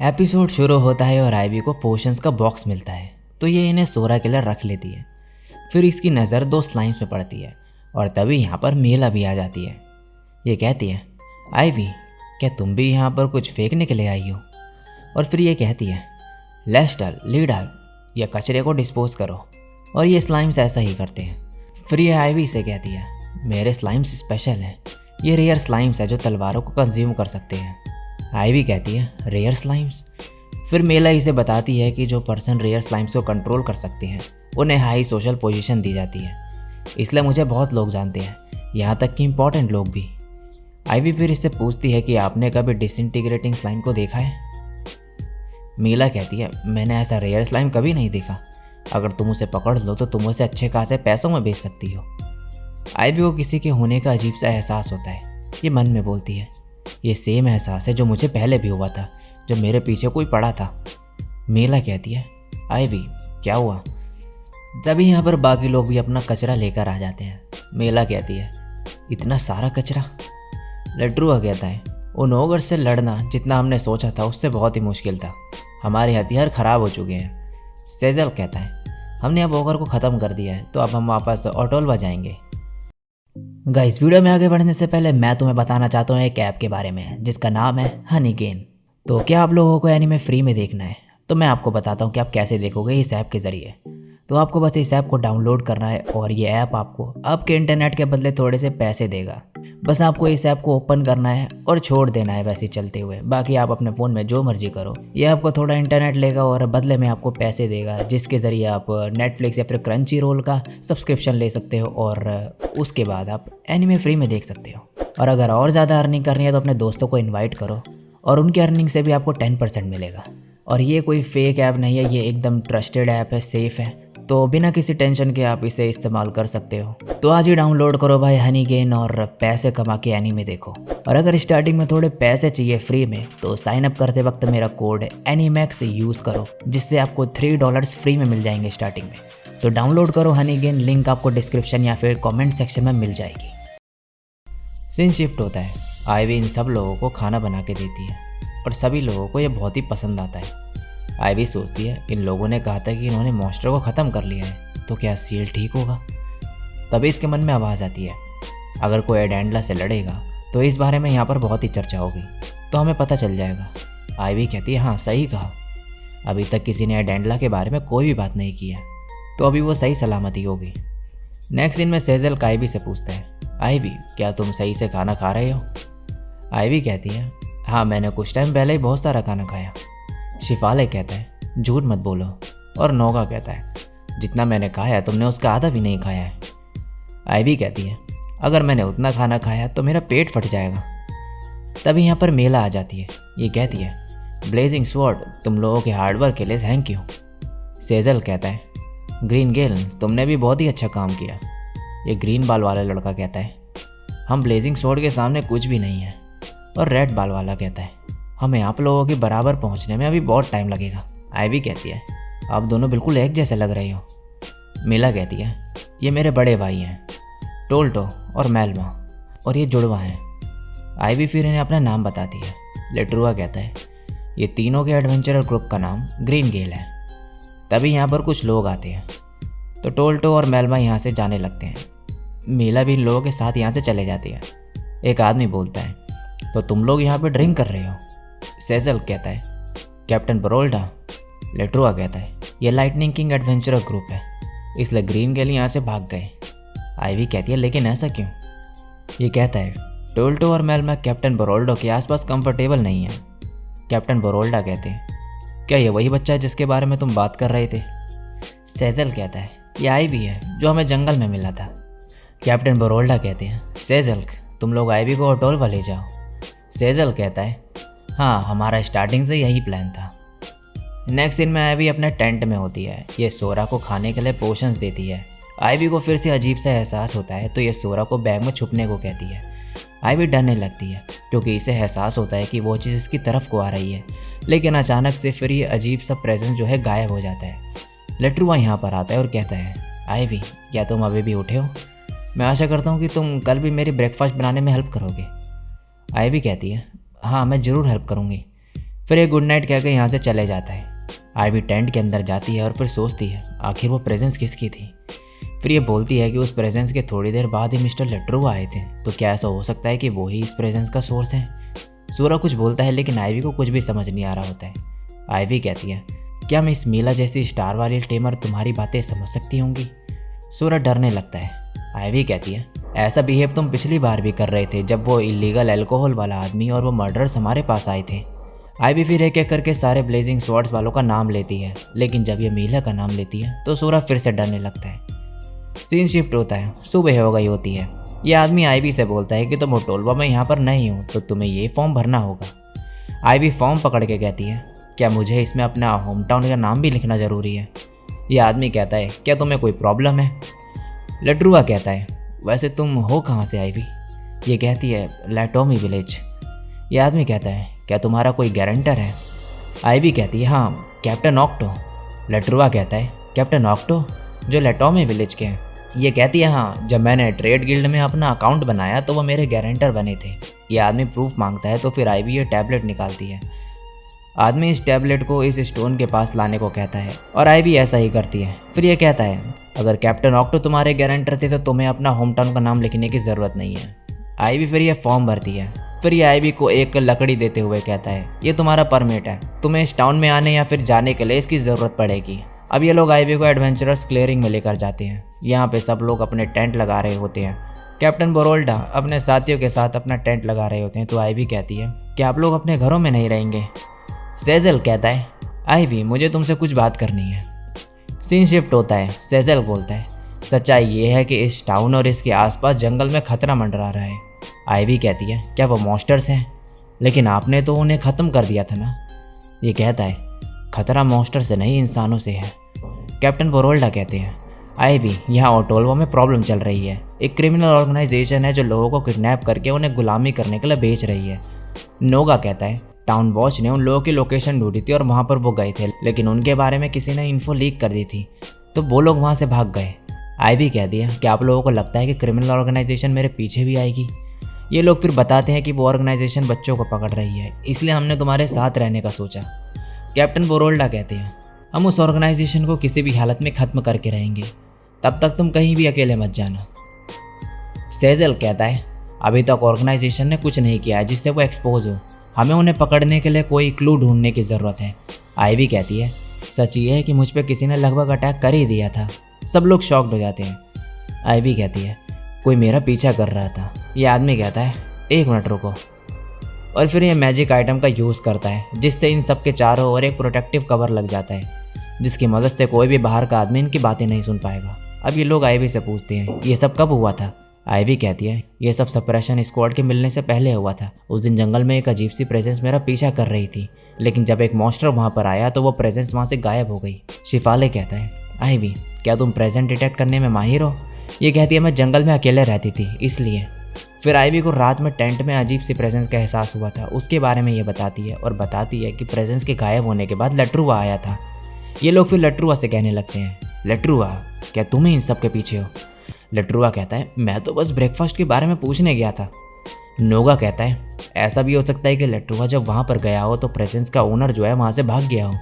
Episode शुरू होता है और आइवी को पोशंस का बॉक्स मिलता है, तो ये इन्हें सोरा के लिए रख लेती है। फिर इसकी नज़र दो स्लाइम्स में पड़ती है और तभी यहाँ पर मेला भी आ जाती है। ये कहती है, आइवी क्या तुम भी यहाँ पर कुछ फेंकने के लिए आई हो? और फिर ये कहती है, लेस्टर लीडर ये कचरे को डिस्पोज करो। और ये स्लाइम्स ऐसा ही करते हैं। फिर ये आइवी से कहती है, मेरे स्लाइम्स स्पेशल हैं, ये रेयर स्लाइम्स है जो तलवारों को कंज्यूम कर सकते हैं। आइवी कहती है, रेयर स्लाइम्स? फिर मेला इसे बताती है कि जो पर्सन रेयर स्लाइम्स को कंट्रोल कर सकते हैं उन्हें हाई सोशल पोजीशन दी जाती है, इसलिए मुझे बहुत लोग जानते हैं, यहाँ तक कि इम्पॉर्टेंट लोग भी। आइवी फिर इससे पूछती है कि आपने कभी डिसइंटीग्रेटिंग स्लाइम को देखा है? मेला कहती है, मैंने ऐसा रेयर स्लाइम कभी नहीं देखा, अगर तुम उसे पकड़ लो तो तुम उसे अच्छे खासे पैसों में बेच सकती हो। आइवी को किसी के होने का अजीब सा एहसास होता है। ये मन में बोलती है, ये सेम एहसास है जो मुझे पहले भी हुआ था जब मेरे पीछे कोई पड़ा था। मेला कहती है, आइवी क्या हुआ? तभी यहाँ पर बाकी लोग भी अपना कचरा लेकर आ जाते हैं। मेला कहती है, इतना सारा कचरा? लेट्रुआ कहता है, उन ओगर से लड़ना जितना हमने सोचा था उससे बहुत ही मुश्किल था, हमारे हथियार ख़राब हो चुके हैं। सेजल कहता है, हमने अब ओगर को ख़त्म कर दिया है, तो अब हम वापस ऑटोल्वा जाएंगे। गाइस, वीडियो में आगे बढ़ने से पहले मैं तुम्हें बताना चाहता हूँ एक ऐप के बारे में जिसका नाम है हनीगेन। तो क्या आप लोगों को एनीमे फ्री में देखना है? तो मैं आपको बताता हूँ कि आप कैसे देखोगे इस ऐप के ज़रिए। तो आपको बस इस ऐप को डाउनलोड करना है और ये ऐप आपको आपके इंटरनेट के बदले थोड़े से पैसे देगा। बस आपको इस ऐप को ओपन करना है और छोड़ देना है वैसे चलते हुए, बाकी आप अपने फ़ोन में जो मर्जी करो। ये आपको थोड़ा इंटरनेट लेगा और बदले में आपको पैसे देगा, जिसके ज़रिए आप नेटफ्लिक्स या फिर क्रंची रोल का सब्सक्रिप्शन ले सकते हो और उसके बाद आप एनीमे फ्री में देख सकते हो। और अगर और ज़्यादा अर्निंग करनी है तो अपने दोस्तों को इन्वाइट करो और उनकी अर्निंग से भी आपको 10% मिलेगा। और ये कोई फेक ऐप नहीं है, ये एकदम ट्रस्टेड ऐप है, सेफ़ है, तो बिना किसी टेंशन के आप इसे इस्तेमाल कर सकते हो। तो आज ही डाउनलोड करो भाई हनीगेन और पैसे कमा के एनीमे देखो। और अगर स्टार्टिंग में थोड़े पैसे चाहिए फ्री में तो साइन अप करते वक्त मेरा कोड एनीमैक्स यूज़ करो, जिससे आपको $3 फ्री में मिल जाएंगे स्टार्टिंग में। तो डाउनलोड करो हनीगेन, लिंक आपको डिस्क्रिप्शन या फिर कॉमेंट सेक्शन में मिल जाएगी। सीन शिफ्ट होता है। आइवी इन सब लोगों को खाना बना के देती है और सभी लोगों को ये बहुत ही पसंद आता है। आइवी सोचती है, इन लोगों ने कहा था कि इन्होंने मॉन्स्टर को ख़त्म कर लिया है, तो क्या सील ठीक होगा? तभी इसके मन में आवाज़ आती है, अगर कोई एडेंडला से लड़ेगा तो इस बारे में यहाँ पर बहुत ही चर्चा होगी, तो हमें पता चल जाएगा। आइवी कहती है, हाँ सही कहा, अभी तक किसी ने एडेंडला के बारे में कोई भी बात नहीं की है, तो अभी वो सही सलामती होगी। नेक्स्ट सीन में सेजल आइवी से पूछता है, आइवी क्या तुम सही से खाना खा रहे हो? आइवी कहती है, हाँ मैंने कुछ टाइम पहले ही बहुत सारा खाना खाया। शिफाले कहता है, झूठ मत बोलो। और नोगा कहता है, जितना मैंने खाया तुमने उसका आधा भी नहीं खाया है। आइवी कहती है, अगर मैंने उतना खाना खाया तो मेरा पेट फट जाएगा। तभी यहाँ पर मेला आ जाती है। ये कहती है, ब्लेजिंग स्वॉर्ड तुम लोगों के हार्डवर्क के लिए थैंक यू। सेजल कहता है, ग्रीन गेल तुमने भी बहुत ही अच्छा काम किया। ये ग्रीन बाल वाला लड़का कहता है, हम ब्लेजिंग स्वॉर्ड के सामने कुछ भी नहीं है। और रेड बाल वाला कहता है, हमें आप लोगों के बराबर पहुंचने में अभी बहुत टाइम लगेगा। आइवी कहती है, आप दोनों बिल्कुल एक जैसे लग रहे हो। मेला कहती है, ये मेरे बड़े भाई हैं, टोल्टो और मेल्मा, और ये जुड़वा हैं। आइवी फिर इन्हें अपना नाम बताती है। लेट्रुआ कहता है, ये तीनों के एडवेंचरर ग्रुप का नाम ग्रीन गेल है। तभी यहाँ पर कुछ लोग आते हैं, तो टोल्टो और मेल्मा यहाँ से जाने लगते हैं। मेला भी इन लोगों के साथ यहाँ से चले जाती है। एक आदमी बोलता है, तो तुम लोग यहाँ पर ड्रिंक कर रहे हो? सेजल कहता है, कैप्टन बरोल्डा। लेट्रुआ कहता है, ये लाइटनिंग किंग एडवेंचरर ग्रुप है, इसलिए ग्रीन गेल यहाँ से भाग गए। आइवी कहती है, लेकिन ऐसा क्यों? ये कहता है, टोल्टो और मेल्मा कैप्टन बरोल्डो के आसपास कंफर्टेबल नहीं है। कैप्टन बरोल्डा कहते हैं, क्या ये वही बच्चा है जिसके बारे में तुम बात कर रहे थे? सेजल कहता है, ये आइवी है जो हमें जंगल में मिला था। कैप्टन बरोल्डा कहते हैं, सेजल तुम लोग आइवी को ऑटोल्वा ले जाओ। सेजल कहता है, हाँ हमारा स्टार्टिंग से यही प्लान था। नेक्स्ट सीन में आइवी अपने टेंट में होती है। ये सोरा को खाने के लिए पोशंस देती है आईवी को फिर से अजीब सा एहसास होता है तो ये सोरा को बैग में छुपने को कहती है। आईवी डरने लगती है क्योंकि इसे एहसास होता है कि वो चीज़ इसकी तरफ को आ रही है, लेकिन अचानक से फिर ये अजीब सा प्रेजेंस जो है गायब हो जाता है। लेट्रुआ यहाँ पर आता है और कहता है, आईवी क्या तुम अभी भी उठे हो? मैं आशा करता हूँ कि तुम कल भी मेरी ब्रेकफास्ट बनाने में हेल्प करोगे। आईवी कहती है, हाँ मैं ज़रूर हेल्प करूँगी। फिर ये गुड नाइट कह के यहाँ से चले जाता है। आईवी टेंट के अंदर जाती है और फिर सोचती है आखिर वो प्रेजेंस किसकी थी। फिर ये बोलती है कि उस प्रेजेंस के थोड़ी देर बाद ही मिस्टर लेट्रुआ आए थे, तो क्या ऐसा हो सकता है कि वो ही इस प्रेजेंस का सोर्स है? सोरा कुछ बोलता है लेकिन आईवी को कुछ भी समझ नहीं आ रहा होता है। आईवी कहती है, क्या मिस मीला जैसी स्टार वाली टेमर तुम्हारी बातें समझ सकती होंगी? सोरा डरने लगता है। आईवी कहती है, ऐसा बिहेव तुम पिछली बार भी कर रहे थे जब वो इलीगल अल्कोहल वाला आदमी और वो मर्डरर्स हमारे पास आए थे। आईवी फिर एक एक करके सारे ब्लेजिंग स्वॉर्ड्स वालों का नाम लेती है, लेकिन जब ये मीला का नाम लेती है तो सोरा फिर से डरने लगता है। सीन शिफ्ट होता है, सुबह हो गई होती है। ये आदमी आईवी से बोलता है कि तुम ओटोलवा में यहाँ पर नहीं हो तो तुम्हें ये फॉर्म भरना होगा। आईवी फॉर्म पकड़ के कहती है, क्या मुझे इसमें अपना होम टाउन का नाम भी लिखना ज़रूरी है? ये आदमी कहता है, क्या तुम्हें कोई प्रॉब्लम है? लेट्रुआ कहता है, वैसे तुम हो कहाँ से आईवी? ये कहती है, लैटोमी विलेज। ये आदमी कहता है, क्या तुम्हारा कोई गारंटर है? आईवी कहती है, हाँ कैप्टन ऑक्टो। लेट्रुआ कहता है, कैप्टन ऑक्टो जो लैटोमी विलेज के हैं? ये कहती है, हाँ जब मैंने ट्रेड गिल्ड में अपना अकाउंट बनाया तो वो मेरे गारंटर बने थे। ये आदमी प्रूफ मांगता है तो फिर आईवी ये टैबलेट निकालती है। आदमी इस टैबलेट को इस स्टोन के पास लाने को कहता है और आईवी ऐसा ही करती है। फिर ये कहता है, अगर कैप्टन ऑक्टो तुम्हारे गारंटर थे तो तुम्हें अपना होम टाउन का नाम लिखने की ज़रूरत नहीं है। आईवी फिर ये फॉर्म भरती है। फिर ये आईवी को एक लकड़ी देते हुए कहता है, ये तुम्हारा परमिट है, तुम्हें इस टाउन में आने या फिर जाने के लिए इसकी ज़रूरत पड़ेगी। अब ये लोग आईवी को एडवेंचरस क्लियरिंग में लेकर जाते हैं। यहाँ पे सब लोग अपने टेंट लगा रहे होते हैं। कैप्टन बोरोल्डा अपने साथियों के साथ अपना टेंट लगा रहे होते हैं तो आईवी कहती है, क्या आप लोग अपने घरों में नहीं रहेंगे? सेजल कहता है, आईवी मुझे तुमसे कुछ बात करनी है। सीन शिफ्ट होता है। सेजल बोलता है, सच्चाई ये है कि इस टाउन और इसके आसपास जंगल में खतरा मंडरा रहा है। आईवी कहती है, क्या वो मॉन्स्टर्स हैं? लेकिन आपने तो उन्हें ख़त्म कर दिया था ना। ये कहता है, खतरा मॉन्स्टर से नहीं इंसानों से है। कैप्टन बोरोल्डा कहते हैं, आईवी यहाँ ओटोलवा में प्रॉब्लम चल रही है। एक क्रिमिनल ऑर्गेनाइजेशन है जो लोगों को किडनैप करके उन्हें गुलामी करने के लिए बेच रही है। नोगा कहता है, टाउन वॉच ने उन लोगों की लोकेशन ढूंढी थी और वहाँ पर वो गए थे, लेकिन उनके बारे में किसी ने इन्फो लीक कर दी थी तो वो लोग वहाँ से भाग गए। आईवी कहती है, क्या आप लोगों को लगता है कि क्रिमिनल ऑर्गेनाइजेशन मेरे पीछे भी आएगी? ये लोग फिर बताते हैं कि वो ऑर्गेनाइजेशन बच्चों को पकड़ रही है, इसलिए हमने तुम्हारे साथ रहने का सोचा। कैप्टन बोरोल्डा कहते हैं, हम उस ऑर्गेनाइजेशन को किसी भी हालत में ख़त्म करके रहेंगे, तब तक तुम कहीं भी अकेले मत जाना। सेजल कहता है, अभी तक ऑर्गेनाइजेशन ने कुछ नहीं किया है जिससे वो एक्सपोज हो, हमें उन्हें पकड़ने के लिए कोई क्लू ढूंढने की ज़रूरत है। आईवी कहती है, सच ये है कि मुझ पर किसी ने लगभग अटैक कर ही दिया था। सब लोग शॉक्ड हो जाते हैं। आईवी कहती है, कोई मेरा पीछा कर रहा था। ये आदमी कहता है, एक मिनट रुको, और फिर ये मैजिक आइटम का यूज़ करता है जिससे इन सब के चारों ओर एक प्रोटेक्टिव कवर लग जाता है, जिसकी मदद से कोई भी बाहर का आदमी इनकी बातें नहीं सुन पाएगा। अब ये लोग आईवी से पूछते हैं, ये सब कब हुआ था? आईवी कहती है, ये सब सप्रेशन स्क्वाड के मिलने से पहले हुआ था। उस दिन जंगल में एक अजीब सी प्रेजेंस मेरा पीछा कर रही थी, लेकिन जब एक मॉन्स्टर वहाँ पर आया तो वो प्रेजेंस वहाँ से गायब हो गई। शिफाले कहता है, आईवी क्या तुम प्रेजेंट डिटेक्ट करने में माहिर हो? ये कहती है, मैं जंगल में अकेले रहती थी इसलिए। फिर आईवी को रात में टेंट में अजीब सी प्रेजेंस का एहसास हुआ था, उसके बारे में ये बताती है और बताती है कि प्रेजेंस के गायब होने के बाद लेट्रुआ आया था। ये लोग फिर लेट्रुआ से कहने लगते हैं, लेट्रुआ क्या तुम ही इन सब के पीछे हो? लेट्रुआ कहता है, मैं तो बस ब्रेकफास्ट के बारे में पूछने गया था। नोगा कहता है, ऐसा भी हो सकता है कि लेट्रुआ जब वहाँ पर गया हो तो प्रेजेंस का ओनर जो है वहाँ से भाग गया हो।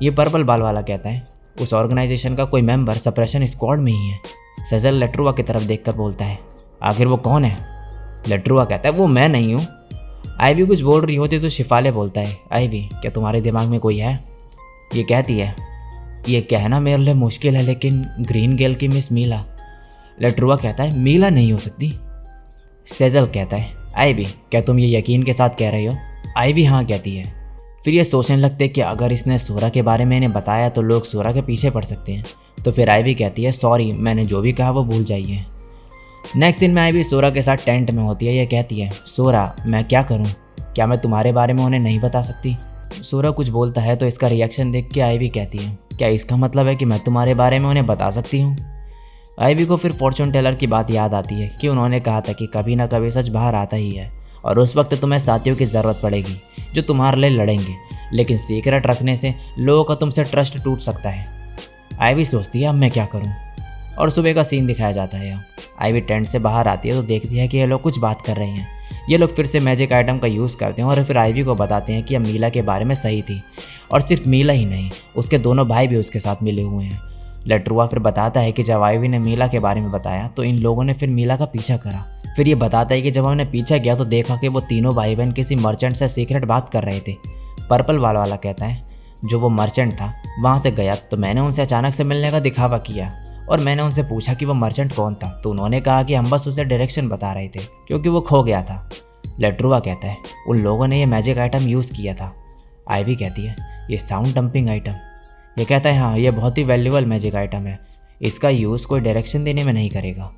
ये पर्पल बाल वाला कहता है, उस ऑर्गेनाइजेशन का कोई मेंबर सप्रेशन स्क्वाड में ही है। सेजल लेट्रुआ की तरफ देखकर बोलता है, आखिर वो कौन है? लेट्रुआ कहता है, वो मैं नहीं हूँ। आईवी कुछ बोल रही होती तो शिफाले बोलता है, आईवी क्या तुम्हारे दिमाग में कोई है? ये कहती है, ये कहना मेरे लिए मुश्किल है लेकिन ग्रीन गेल की मिस मीला। लेट्रुआ कहता है, मीला नहीं हो सकती। सेजल कहता है, आईवी क्या तुम ये यकीन के साथ कह रही हो? आईवी हाँ कहती है। फिर ये सोचने लगते कि अगर इसने सोरा के बारे में इन्हें बताया तो लोग सोरा के पीछे पड़ सकते हैं। तो फिर आईवी कहती है, सॉरी मैंने जो भी कहा वो भूल जाइए। नेक्स्ट सीन में आईवी सोरा के साथ टेंट में होती है। ये कहती है, सोरा मैं क्या करूं? क्या मैं तुम्हारे बारे में उन्हें नहीं बता सकती? सोरा कुछ बोलता है तो इसका रिएक्शन देख के आईवी कहती है, क्या इसका मतलब है कि मैं तुम्हारे बारे में उन्हें बता सकती हूँ? आईवी को फिर फॉर्चून टेलर की बात याद आती है कि उन्होंने कहा था कि कभी ना कभी सच बाहर आता ही है और उस वक्त तुम्हें साथियों की ज़रूरत पड़ेगी जो तुम्हारे लिए लड़ेंगे, लेकिन सीक्रेट रखने से लोगों का तुमसे ट्रस्ट टूट सकता है। आईवी सोचती है अब मैं क्या करूं, और सुबह का सीन दिखाया जाता है। आईवी टेंट से बाहर आती है तो देखती है कि ये लोग कुछ बात कर रहे हैं। ये लोग फिर से मैजिक आइटम का यूज़ करते हैं और फिर आईवी को बताते हैं कि अब मीला के बारे में सही थी, और सिर्फ मीला ही नहीं, उसके दोनों भाई भी उसके साथ मिले हुए हैं। लेट्रुआ फिर बताता है कि जब आईवी ने मीला के बारे में बताया तो इन लोगों ने फिर मीला का पीछा करा। फिर ये बताता है कि जब हमने पीछा किया तो देखा कि वो तीनों भाई बहन किसी मर्चेंट से सीक्रेट बात कर रहे थे। पर्पल वाला कहता है जो वो मर्चेंट था वहाँ से गया तो मैंने उनसे अचानक से मिलने का दिखावा किया और मैंने उनसे पूछा कि वो मर्चेंट कौन था, तो उन्होंने कहा कि हम बस उसे डायरेक्शन बता रहे थे क्योंकि वो खो गया था। लेट्रुआ कहता है उन लोगों ने ये मैजिक आइटम यूज़ किया था। आईवी कहती है ये साउंड डंपिंग आइटम। ये कहता है हाँ, ये बहुत ही वैल्यूबल मैजिक आइटम है, इसका यूज़ कोई डायरेक्शन देने में नहीं करेगा।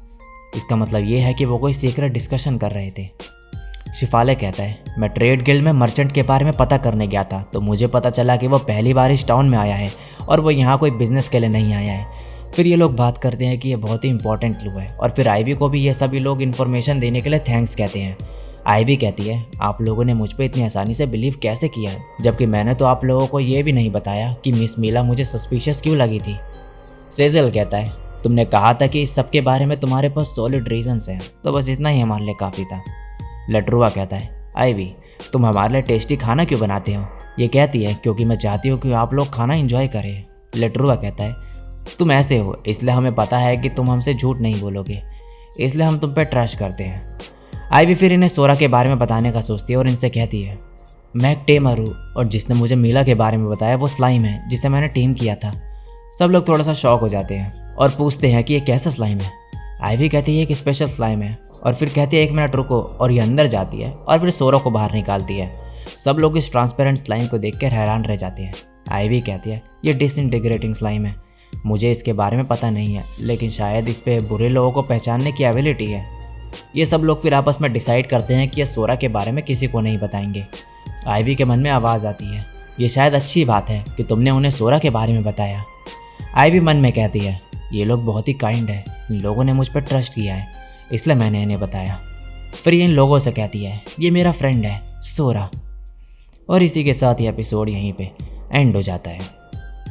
इसका मतलब ये है कि वो कोई सीक्रेट डिस्कशन कर रहे थे। शिफाले कहता है मैं ट्रेड गिल्ड में मर्चेंट के बारे में पता करने गया था तो मुझे पता चला कि वो पहली बार इस टाउन में आया है और वो यहाँ कोई बिजनेस के लिए नहीं आया है। फिर ये लोग बात करते हैं कि ये बहुत ही इंपॉर्टेंट क्लू है और फिर आईवी को भी ये सभी लोग इन्फॉर्मेशन देने के लिए थैंक्स कहते हैं। आईवी कहती है आप लोगों ने मुझ पर इतनी आसानी से बिलीव कैसे किया, जबकि मैंने तो आप लोगों को ये भी नहीं बताया कि मिस मीला मुझे सस्पिशियस क्यों लगी थी। सेजल कहता है तुमने कहा था कि इस सब के बारे में तुम्हारे पास सॉलिड रीजंस हैं, तो बस इतना ही हमारे लिए काफ़ी था। लेट्रुआ कहता है आईवी तुम हमारे लिए टेस्टी खाना क्यों बनाते हो? ये कहती है क्योंकि मैं चाहती हूँ कि आप लोग खाना एंजॉय करें। लेट्रुआ कहता है तुम ऐसे हो इसलिए हमें पता है कि तुम हमसे झूठ नहीं बोलोगे, इसलिए हम तुम पे ट्रस्ट करते हैं। आईवी फिर इन्हें सोरा के बारे में बताने का सोचती है और इनसे कहती है मैं एक टेमर हूँ और जिसने मुझे मीला के बारे में बताया वो स्लाइम है जिसे मैंने टीम किया था। सब लोग थोड़ा सा शॉक हो जाते हैं और पूछते हैं कि ये कैसा स्लाइम है। आईवी कहती है एक स्पेशल स्लाइम है और फिर कहती है 1 मिनट रुको, और ये अंदर जाती है और फिर सोरा को बाहर निकालती है। सब लोग इस ट्रांसपेरेंट स्लाइम को देखकर हैरान रह जाते हैं। आईवी कहती है ये डिसइंटीग्रेटिंग स्लाइम है, मुझे इसके बारे में पता नहीं है लेकिन शायद इस पे बुरे लोगों को पहचानने की एबिलिटी है। ये सब लोग फिर आपस में डिसाइड करते हैं कि ये सोरा के बारे में किसी को नहीं बताएंगे। आईवी के मन में आवाज़ आती है ये शायद अच्छी बात है कि तुमने उन्हें सोरा के बारे में बताया। आईवी मन में कहती है ये लोग बहुत ही काइंड है, इन लोगों ने मुझ पर ट्रस्ट किया है इसलिए मैंने इन्हें बताया। फिर इन लोगों से कहती है ये मेरा फ्रेंड है सोरा। और इसी के साथ ये एपिसोड यहीं पे एंड हो जाता है।